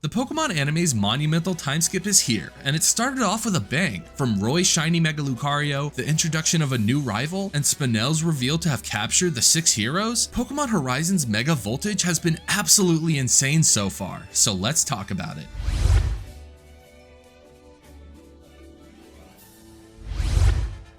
The Pokemon anime's monumental time skip is here, and it started off with a bang. From Roy's Shiny Mega Lucario, the introduction of a new rival, and Spinel's reveal to have captured the 6 heroes, Pokemon Horizons Mega Voltage has been absolutely insane so far, so let's talk about it.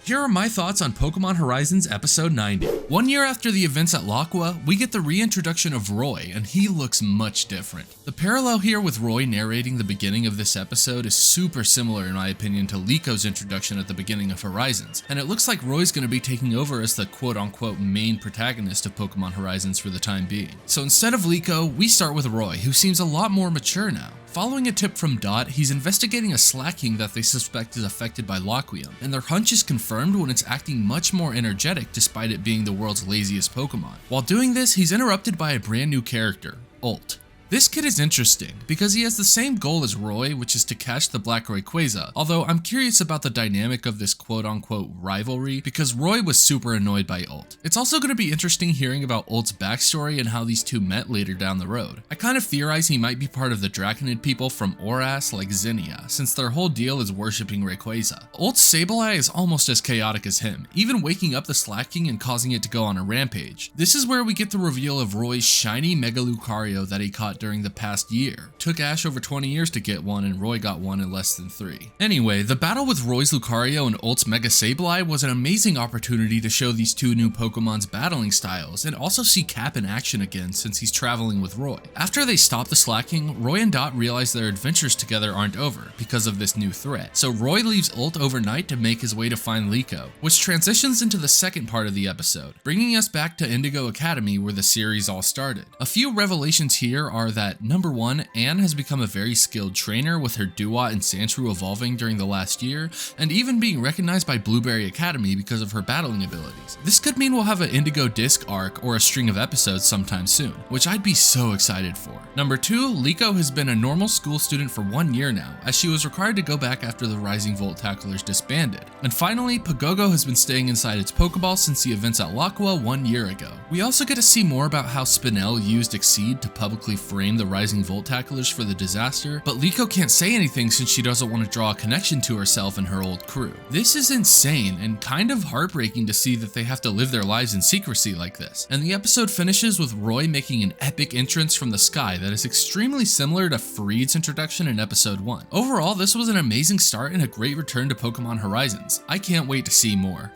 Here are my thoughts on Pokemon Horizons Episode 90. 1 year after the events at Laquium, we get the reintroduction of Roy, and he looks much different. The parallel here with Roy narrating the beginning of this episode is super similar in my opinion to Lico's introduction at the beginning of Horizons, and it looks like Roy's going to be taking over as the quote-unquote main protagonist of Pokemon Horizons for the time being. So instead of Lico, we start with Roy, who seems a lot more mature now. Following a tip from Dot, he's investigating a Slaking that they suspect is affected by Laquium, and their hunch is confirmed when it's acting much more energetic despite it being the world's laziest Pokemon. While doing this, he's interrupted by a brand new character, Ult. This kid is interesting because he has the same goal as Roy, which is to catch the Black Rayquaza, although I'm curious about the dynamic of this quote-unquote rivalry because Roy was super annoyed by Ult. It's also going to be interesting hearing about Ult's backstory and how these two met later down the road. I kind of theorize he might be part of the Draconid people from Oras like Zinnia, since their whole deal is worshipping Rayquaza. Ult's Sableye is almost as chaotic as him, even waking up the Slaking and causing it to go on a rampage. This is where we get the reveal of Roy's Shiny Mega Lucario that he caught during the past year. Took Ash over 20 years to get one, and Roy got one in less than 3. Anyway, the battle with Roy's Lucario and Ult's Mega Sableye was an amazing opportunity to show these two new Pokemon's battling styles, and also see Cap in action again since he's traveling with Roy. After they stop the Slaking, Roy and Dot realize their adventures together aren't over, because of this new threat. So Roy leaves Ult overnight to make his way to find Lico, which transitions into the second part of the episode, bringing us back to Indigo Academy where the series all started. A few revelations here are that number 1, Anne has become a very skilled trainer with her Duat and Sandshrew evolving during the last year, and even being recognized by Blueberry Academy because of her battling abilities. This could mean we'll have an Indigo Disc arc or a string of episodes sometime soon, which I'd be so excited for. Number 2, Lico has been a normal school student for 1 year now, as she was required to go back after the Rising Volt Tacklers disbanded. And finally, Pagogo has been staying inside its Pokeball since the events at Laquium 1 year ago. We also get to see more about how Spinel used Exceed to publicly frame the Rising Volt Tacklers for the disaster, but Lico can't say anything since she doesn't want to draw a connection to herself and her old crew. This is insane and kind of heartbreaking to see that they have to live their lives in secrecy like this. And the episode finishes with Roy making an epic entrance from the sky that is extremely similar to Freed's introduction in episode 1. Overall, this was an amazing start and a great return to Pokemon Horizons. I can't wait to see more.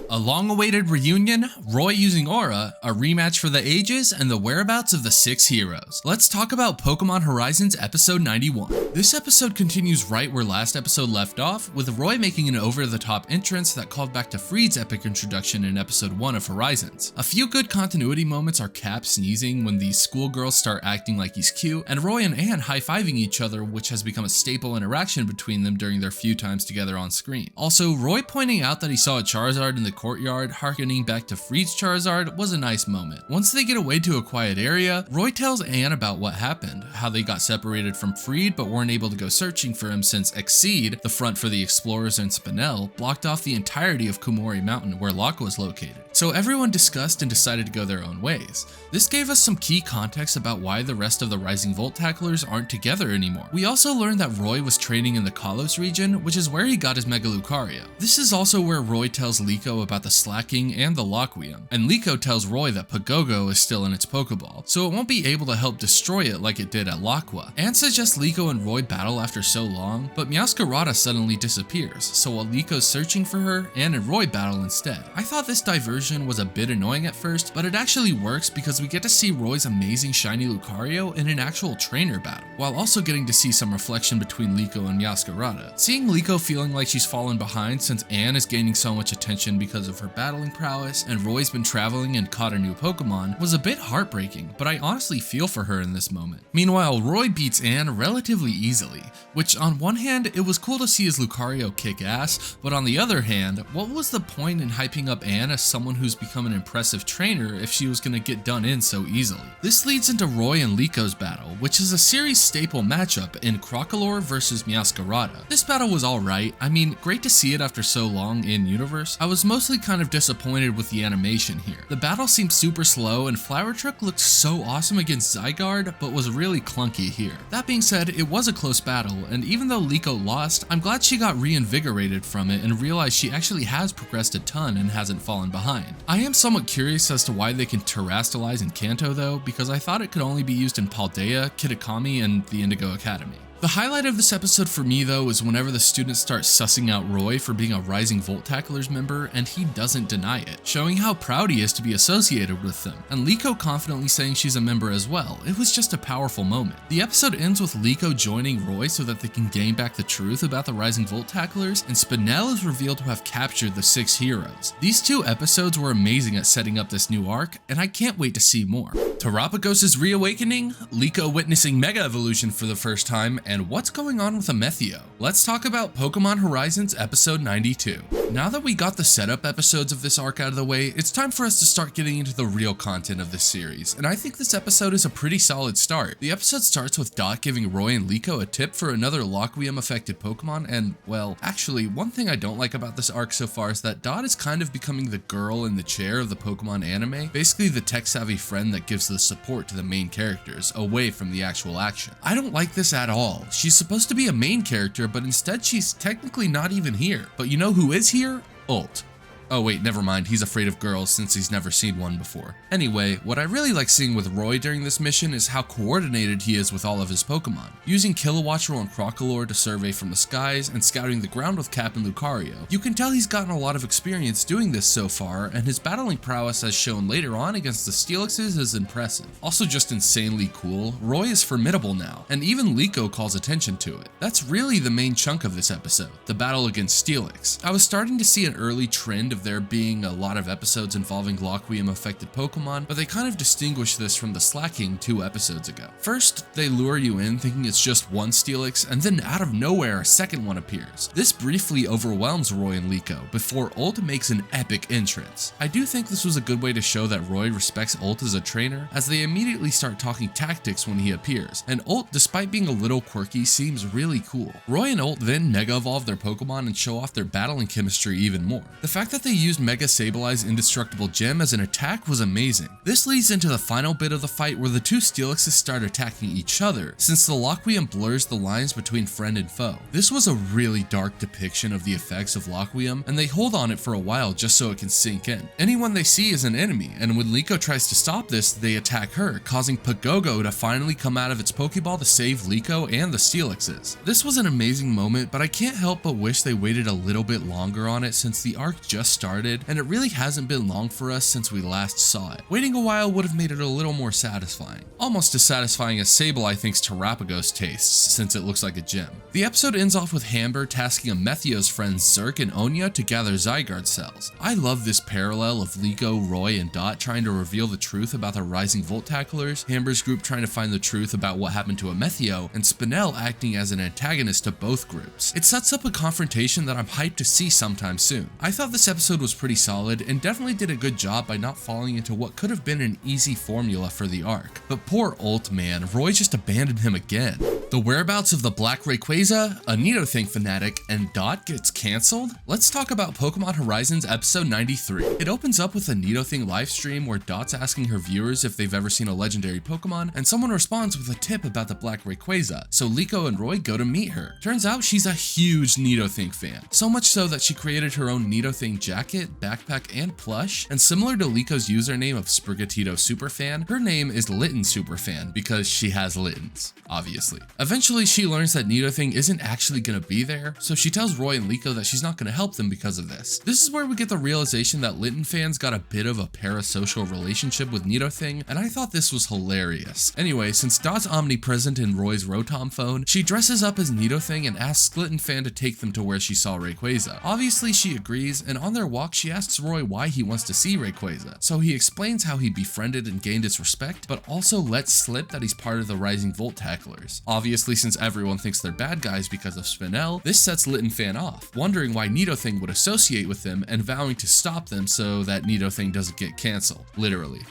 A long-awaited reunion, Roy using Aura, a rematch for the ages, and the whereabouts of the 6 heroes. Let's talk about Pokemon Horizons Episode 91. This episode continues right where last episode left off, with Roy making an over-the-top entrance that called back to Freed's epic introduction in Episode 1 of Horizons. A few good continuity moments are Cap sneezing when these schoolgirls start acting like he's cute, and Roy and Anne high-fiving each other, which has become a staple interaction between them during their few times together on screen. Also, Roy pointing out that he saw a Charizard in the courtyard, harkening back to Freed's Charizard, was a nice moment. Once they get away to a quiet area, Roy tells Anne about what happened, how they got separated from Freed but weren't able to go searching for him since Exceed, the front for the Explorers and Spinel, blocked off the entirety of Kumori Mountain where Locke was located. So everyone discussed and decided to go their own ways. This gave us some key context about why the rest of the Rising Volt Tacklers aren't together anymore. We also learned that Roy was training in the Kalos region, which is where he got his Mega Lucario. This is also where Roy tells Lico about the Slaking and the Laquium, and Lico tells Roy that Pagogo is still in its Pokeball, so it won't be able to help destroy it like it did at Laquium. Anne suggests Lico and Roy battle after so long, but Meowscarada suddenly disappears, so while Lico's searching for her, Anne and Roy battle instead. I thought this diversion was a bit annoying at first, but it actually works because we get to see Roy's amazing Shiny Lucario in an actual trainer battle, while also getting to see some reflection between Lico and Meowscarada. Seeing Lico feeling like she's fallen behind since Anne is gaining so much attention because of her battling prowess, and Roy's been traveling and caught a new Pokemon, was a bit heartbreaking, but I honestly feel for her in this moment. Meanwhile, Roy beats Anne relatively easily, which on one hand, it was cool to see his Lucario kick ass, but on the other hand, what was the point in hyping up Anne as someone who's become an impressive trainer if she was gonna get done in so easily? This leads into Roy and Lico's battle, which is a series staple matchup in Crocolore vs Meowscarada. This battle was alright, I mean, great to see it after so long in universe. I was mostly honestly kind of disappointed with the animation here. The battle seemed super slow and Flower Truck looked so awesome against Zygarde, but was really clunky here. That being said, it was a close battle, and even though Liko lost, I'm glad she got reinvigorated from it and realized she actually has progressed a ton and hasn't fallen behind. I am somewhat curious as to why they can terrestrialize in Kanto though, because I thought it could only be used in Paldea, Kitakami, and the Indigo Academy. The highlight of this episode for me though is whenever the students start sussing out Roy for being a Rising Volt Tacklers member and he doesn't deny it, showing how proud he is to be associated with them, and Liko confidently saying she's a member as well. It was just a powerful moment. The episode ends with Liko joining Roy so that they can gain back the truth about the Rising Volt Tacklers, and Spinel is revealed to have captured the 6 heroes. These 2 episodes were amazing at setting up this new arc, and I can't wait to see more. Terapagos' reawakening, Liko witnessing Mega Evolution for the first time, and what's going on with Amethio? Let's talk about Pokemon Horizons episode 92. Now that we got the setup episodes of this arc out of the way, it's time for us to start getting into the real content of this series, and I think this episode is a pretty solid start. The episode starts with Dot giving Roy and Liko a tip for another Laquium affected Pokemon, and well, actually, one thing I don't like about this arc so far is that Dot is kind of becoming the girl in the chair of the Pokemon anime, basically the tech-savvy friend that gives the support to the main characters, away from the actual action. I don't like this at all. She's supposed to be a main character, but instead she's technically not even here. But you know who is here? Ult. Oh wait, never mind, he's afraid of girls since he's never seen one before. Anyway, what I really like seeing with Roy during this mission is how coordinated he is with all of his Pokemon. Using Kilowattrel and Crocalor to survey from the skies and scouting the ground with Cap and Lucario. You can tell he's gotten a lot of experience doing this so far, and his battling prowess as shown later on against the Steelixes is impressive. Also just insanely cool, Roy is formidable now, and even Liko calls attention to it. That's really the main chunk of this episode, the battle against Steelix. I was starting to see an early trend of there being a lot of episodes involving Laquium affected Pokemon, but they kind of distinguish this from the slacking 2 episodes ago. First, they lure you in thinking it's just one Steelix, and then out of nowhere a second one appears. This briefly overwhelms Roy and Liko before Ult makes an epic entrance. I do think this was a good way to show that Roy respects Ult as a trainer, as they immediately start talking tactics when he appears, and Ult, despite being a little quirky, seems really cool. Roy and Ult then Mega Evolve their Pokemon and show off their battling chemistry even more. The fact that they used Mega Sableye's indestructible gem as an attack was amazing. This leads into the final bit of the fight where the 2 Steelixes start attacking each other, since the Laquium blurs the lines between friend and foe. This was a really dark depiction of the effects of Laquium, and they hold on it for a while just so it can sink in. Anyone they see is an enemy, and when Liko tries to stop this, they attack her, causing Pagogo to finally come out of its Pokeball to save Liko and the Steelixes. This was an amazing moment, but I can't help but wish they waited a little bit longer on it since the arc just started, and it really hasn't been long for us since we last saw it. Waiting a while would have made it a little more satisfying. Almost as satisfying as Sableye thinks Terapagos tastes, since it looks like a gem. The episode ends off with Hamber tasking Amethio's friends Zerk and Onya to gather Zygarde cells. I love this parallel of Liko, Roy, and Dot trying to reveal the truth about the Rising Volt Tacklers, Hamber's group trying to find the truth about what happened to Amethio, and Spinel acting as an antagonist to both groups. It sets up a confrontation that I'm hyped to see sometime soon. I thought this episode was pretty solid and definitely did a good job by not falling into what could have been an easy formula for the arc. But poor Ult, man, Roy just abandoned him again. The whereabouts of the Black Rayquaza, a Nidothing fanatic, and Dot gets cancelled? Let's talk about Pokemon Horizons episode 93. It opens up with a Nidothing livestream where Dot's asking her viewers if they've ever seen a legendary Pokemon, and someone responds with a tip about the Black Rayquaza, so Liko and Roy go to meet her. Turns out she's a huge Nidothing fan, so much so that she created her own Nidothing jacket, backpack, and plush, and similar to Liko's username of Sprigatito Superfan, her name is Litten Superfan because she has Littens, obviously. Eventually, she learns that Nidothing isn't actually gonna be there, so she tells Roy and Liko that she's not gonna help them because of this. This is where we get the realization that Litten fans got a bit of a parasocial relationship with Nidothing, and I thought this was hilarious. Anyway, since Dot's omnipresent in Roy's Rotom phone, she dresses up as Nidothing and asks Litten fan to take them to where she saw Rayquaza. Obviously, she agrees, and on their walk, she asks Roy why he wants to see Rayquaza. So he explains how he befriended and gained its respect, but also lets slip that he's part of the Rising Volt Tacklers. Obviously, since everyone thinks they're bad guys because of Spinel, this sets Litten fan off, wondering why Nidothing would associate with them and vowing to stop them so that Nidothing doesn't get cancelled, literally.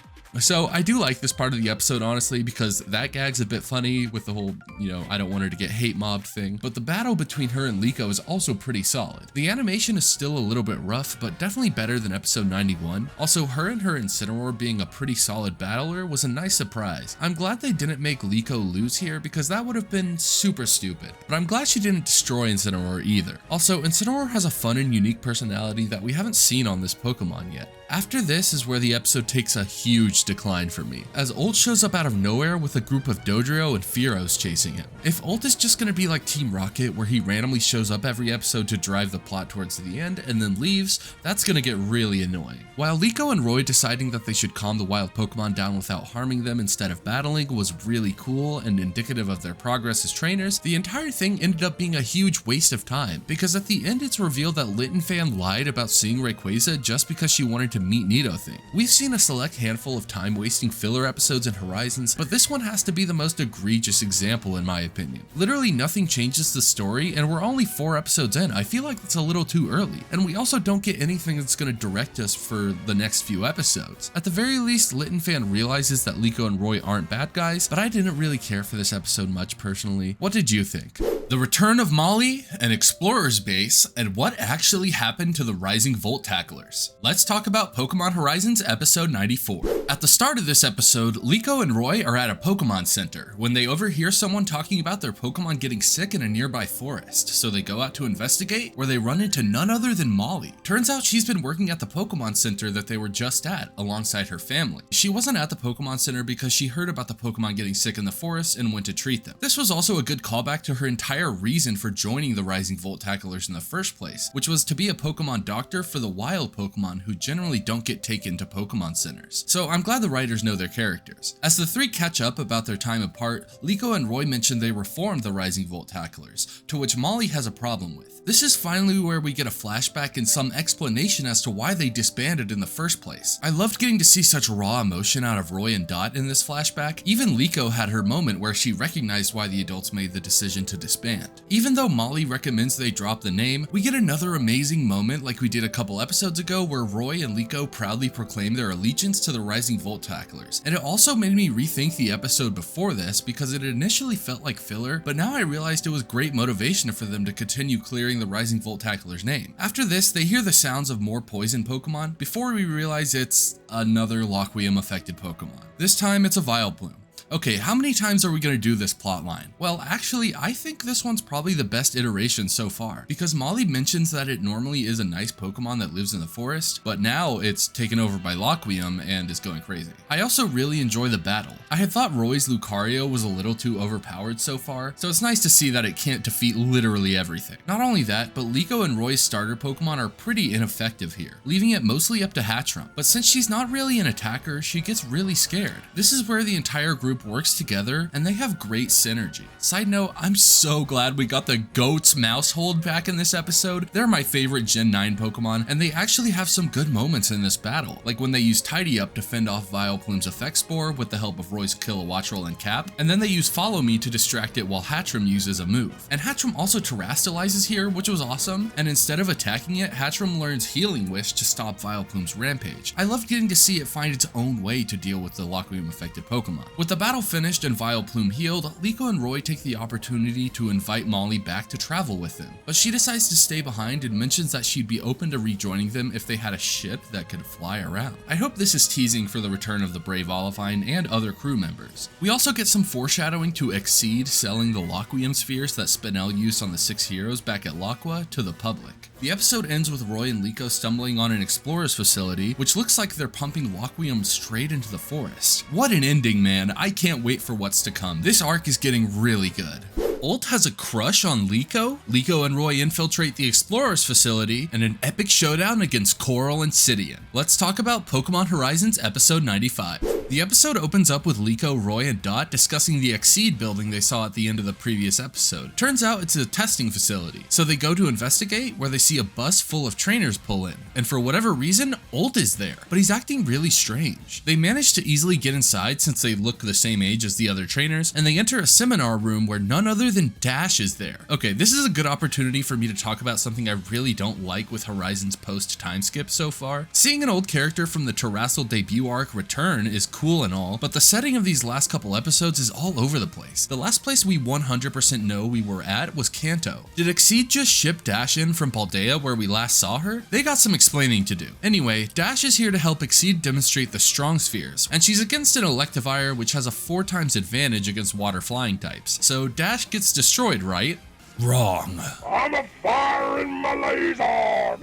So I do like this part of the episode, honestly, because that gag's a bit funny with the whole, I don't want her to get hate mobbed thing, but the battle between her and Liko is also pretty solid. The animation is still a little bit rough, but definitely better than episode 91. Also, her and her Incineroar being a pretty solid battler was a nice surprise. I'm glad they didn't make Liko lose here because that would have been super stupid, but I'm glad she didn't destroy Incineroar either. Also, Incineroar has a fun and unique personality that we haven't seen on this Pokemon yet. After this is where the episode takes a huge decline for me, as Ult shows up out of nowhere with a group of Dodrio and Fearos chasing him. If Ult is just going to be like Team Rocket, where he randomly shows up every episode to drive the plot towards the end and then leaves, that's going to get really annoying. While Liko and Roy deciding that they should calm the wild Pokemon down without harming them instead of battling was really cool and indicative of their progress as trainers, the entire thing ended up being a huge waste of time, because at the end it's revealed that Litten fan lied about seeing Rayquaza just because she wanted to meet Nidothing. We've seen a select handful of time-wasting filler episodes in Horizons, but this one has to be the most egregious example in my opinion. Literally nothing changes the story, and we're only 4 episodes in. I feel like it's a little too early, and we also don't get anything that's going to direct us for the next few episodes. At the very least, Litten fan realizes that Liko and Roy aren't bad guys, but I didn't really care for this episode much personally. What did you think? The return of Mollie, an explorer's base, and what actually happened to the Rising Volt Tacklers. Let's talk about Pokemon Horizons episode 94. At the start of this episode, Liko and Roy are at a Pokemon Center when they overhear someone talking about their Pokemon getting sick in a nearby forest, so they go out to investigate, where they run into none other than Mollie. Turns out she's been working at the Pokemon Center that they were just at, alongside her family. She wasn't at the Pokemon Center because she heard about the Pokemon getting sick in the forest and went to treat them. This was also a good callback to her entire reason for joining the Rising Volt Tacklers in the first place, which was to be a Pokemon doctor for the wild Pokemon who generally don't get taken to Pokemon Centers. So I'm glad the writers know their characters. As the three catch up about their time apart, Liko and Roy mention they reformed the Rising Volt Tacklers, to which Mollie has a problem with. This is finally where we get a flashback and some explanation as to why they disbanded in the first place. I loved getting to see such raw emotion out of Roy and Dot in this flashback. Even Liko had her moment where she recognized why the adults made the decision to disband. Even though Mollie recommends they drop the name, we get another amazing moment like we did a couple episodes ago where Roy and Liko proudly proclaim their allegiance to the Rising Volt Tacklers. And it also made me rethink the episode before this because it initially felt like filler, but now I realized it was great motivation for them to continue clearing the Rising Volt Tackler's name. After this, they hear the sounds of more poison Pokemon before we realize it's another Laquium affected Pokemon. This time it's a Vileplume. Okay, how many times are we going to do this plotline? Well, actually, I think this one's probably the best iteration so far, because Mollie mentions that it normally is a nice Pokemon that lives in the forest, but now it's taken over by Laquium and is going crazy. I also really enjoy the battle. I had thought Roy's Lucario was a little too overpowered so far, so it's nice to see that it can't defeat literally everything. Not only that, but Liko and Roy's starter Pokemon are pretty ineffective here, leaving it mostly up to Hatchrum. But since she's not really an attacker, she gets really scared. This is where the entire group works together and they have great synergy. Side note, I'm so glad we got the Goat's Mousehold back in this episode. They're my favorite Gen 9 Pokemon, and they actually have some good moments in this battle, like when they use Tidy Up to fend off Vileplume's Effect Spore with the help of Roy's Kilowattrel and Cap, and then they use Follow Me to distract it while Hatchrum uses a move. And Hatchrum also terastallizes here, which was awesome, and instead of attacking it, Hatchrum learns Healing Wish to stop Vileplume's rampage. I loved getting to see it find its own way to deal with the Laquium affected Pokemon. With the battle finished and Vileplume healed, Liko and Roy take the opportunity to invite Mollie back to travel with them, but she decides to stay behind and mentions that she'd be open to rejoining them if they had a ship that could fly around. I hope this is teasing for the return of the Brave Olivine and other crew members. We also get some foreshadowing to Exceed selling the Laquium spheres that Spinel used on the 6 heroes back at Laqua to the public. The episode ends with Roy and Liko stumbling on an explorer's facility, which looks like they're pumping Laquium straight into the forest. What an ending, man. I can't wait for what's to come. This arc is getting really good. Ult has a crush on Liko. Liko and Roy infiltrate the explorer's facility in an epic showdown against Coral and Sidian. Let's talk about Pokemon Horizons episode 95. The episode opens up with Liko, Roy, and Dot discussing the Exceed building they saw at the end of the previous episode. Turns out it's a testing facility, so they go to investigate, where they see a bus full of trainers pull in, and for whatever reason, Ult is there, but he's acting really strange. They manage to easily get inside since they look the same age as the other trainers, and they enter a seminar room where none other than Dash is there. Okay, this is a good opportunity for me to talk about something I really don't like with Horizons post Timeskip so far. Seeing an old character from the Terrassel debut arc return is cool and all, but the setting of these last couple episodes is all over the place. The last place we 100% know we were at was Kanto. Did Exceed just ship Dash in from Paldea where we last saw her? They got some explaining to do. Anyway, Dash is here to help Exceed demonstrate the strong spheres, and she's against an Electivire which has a 4 times advantage against water flying types. So Dash gets destroyed, right? Wrong. I'm a fire in my laser!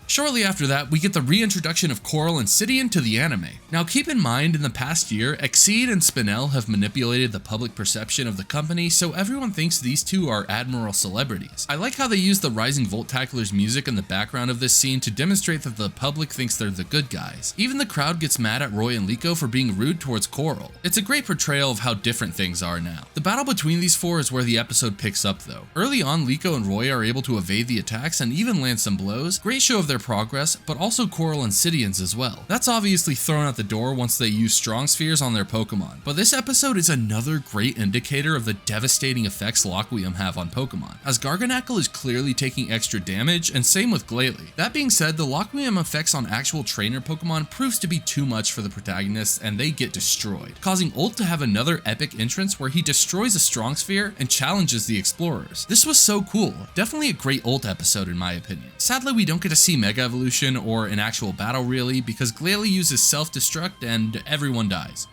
Shortly after that, we get the reintroduction of Coral and Sidian to the anime. Now keep in mind, in the past year, Exceed and Spinel have manipulated the public perception of the company, so everyone thinks these two are Admiral celebrities. I like how they use the Rising Voltacular's music in the background of this scene to demonstrate that the public thinks they're the good guys. Even the crowd gets mad at Roy and Liko for being rude towards Coral. It's a great portrayal of how different things are now. The battle between these four is where the episode picks up though. Early on, Liko and Roy are able to evade the attacks and even land some blows. Great show of their progress, but also Coral and Sidian's as well. That's obviously thrown out the door once they use strong spheres on their Pokemon, but this episode is another great indicator of the devastating effects Laquium have on Pokemon, as Garganacl is clearly taking extra damage, and same with Glalie. That being said, the Laquium effects on actual trainer Pokemon proves to be too much for the protagonists, and they get destroyed, causing Ult to have another epic entrance where he destroys a strong sphere and challenges the explorers. This was so cool, definitely a great Ult episode in my opinion. Sadly, we don't get to see Mega Evolution or an actual battle really, because Glalie uses self-destruct and everyone dies.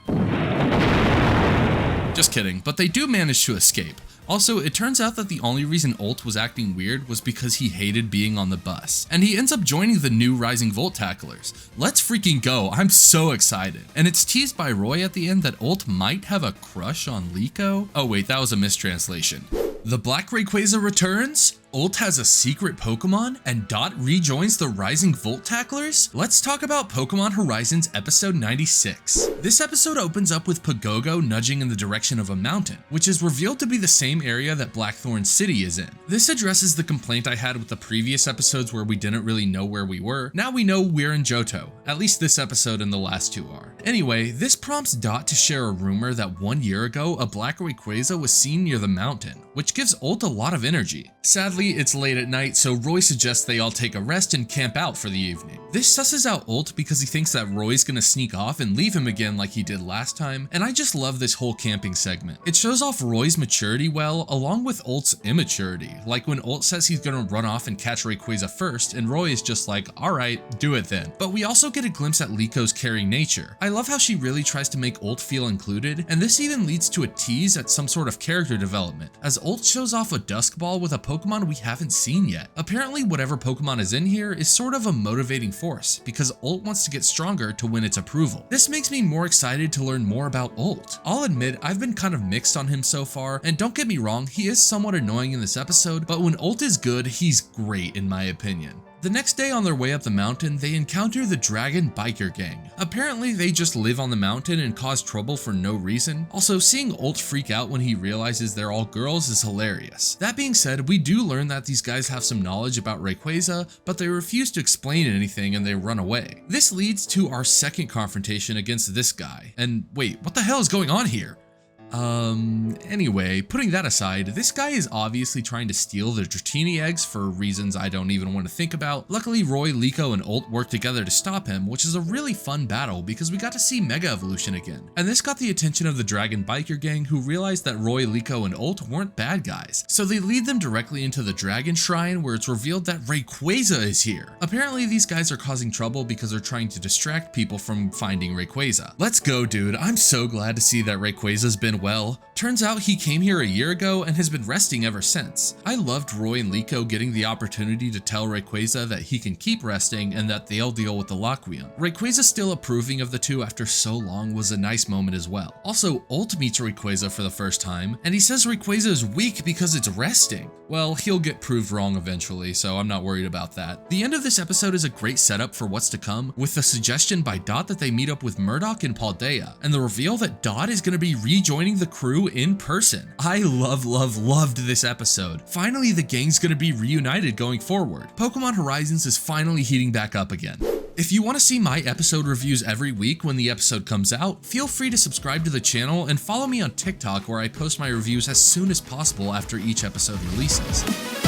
Just kidding, but they do manage to escape. Also, it turns out that the only reason Ult was acting weird was because he hated being on the bus, and he ends up joining the new Rising Voltaculars. Let's freaking go, I'm so excited. And it's teased by Roy at the end that Ult might have a crush on Liko. Oh wait, that was a mistranslation. The Black Rayquaza returns? Ult has a secret Pokemon, and Dot rejoins the Rising Voltaculars? Let's talk about Pokemon Horizons episode 96. This episode opens up with Pagogo nudging in the direction of a mountain, which is revealed to be the same area that Blackthorn City is in. This addresses the complaint I had with the previous episodes where we didn't really know where we were. Now we know we're in Johto, at least this episode and the last two are. Anyway, this prompts Dot to share a rumor that 1 year ago a Black Rayquaza was seen near the mountain, which gives Ult a lot of energy. Sadly, it's late at night, so Roy suggests they all take a rest and camp out for the evening. This susses out Ult because he thinks that Roy's gonna sneak off and leave him again like he did last time, and I just love this whole camping segment. It shows off Roy's maturity well, along with Ult's immaturity, like when Ult says he's gonna run off and catch Rayquaza first, and Roy is just like, alright, do it then. But we also get a glimpse at Liko's caring nature. I love how she really tries to make Ult feel included, and this even leads to a tease at some sort of character development, as Ult shows off a Dusk Ball with a Pokemon we haven't seen yet. Apparently whatever Pokemon is in here is sort of a motivating force, because Ult wants to get stronger to win its approval. This makes me more excited to learn more about Ult. I'll admit I've been kind of mixed on him so far, and don't get me wrong, he is somewhat annoying in this episode, but when Ult is good, he's great in my opinion. The next day on their way up the mountain, they encounter the Dragon Biker Gang. Apparently they just live on the mountain and cause trouble for no reason. Also, seeing Ult freak out when he realizes they're all girls is hilarious. That being said, we do learn that these guys have some knowledge about Rayquaza, but they refuse to explain anything and they run away. This leads to our second confrontation against this guy. And wait, what the hell is going on here? Anyway, putting that aside, this guy is obviously trying to steal the Dratini eggs for reasons I don't even want to think about. Luckily, Roy, Liko, and Ult work together to stop him, which is a really fun battle because we got to see Mega Evolution again. And this got the attention of the Dragon Biker Gang, who realized that Roy, Liko, and Ult weren't bad guys. So they lead them directly into the Dragon Shrine, where it's revealed that Rayquaza is here. Apparently, these guys are causing trouble because they're trying to distract people from finding Rayquaza. Let's go, dude. I'm so glad to see that Rayquaza's been well. Turns out he came here a year ago and has been resting ever since. I loved Roy and Liko getting the opportunity to tell Rayquaza that he can keep resting and that they'll deal with the Laquium. Rayquaza still approving of the two after so long was a nice moment as well. Also, Ult meets Rayquaza for the first time, and he says Rayquaza is weak because it's resting. Well, he'll get proved wrong eventually, so I'm not worried about that. The end of this episode is a great setup for what's to come, with the suggestion by Dot that they meet up with Murdoch in Paldea, and the reveal that Dot is going to be rejoining the crew in person. I loved this episode. Finally, the gang's gonna be reunited going forward. Pokemon Horizons is finally heating back up again. If you want to see my episode reviews every week when the episode comes out, feel free to subscribe to the channel and follow me on TikTok where I post my reviews as soon as possible after each episode releases.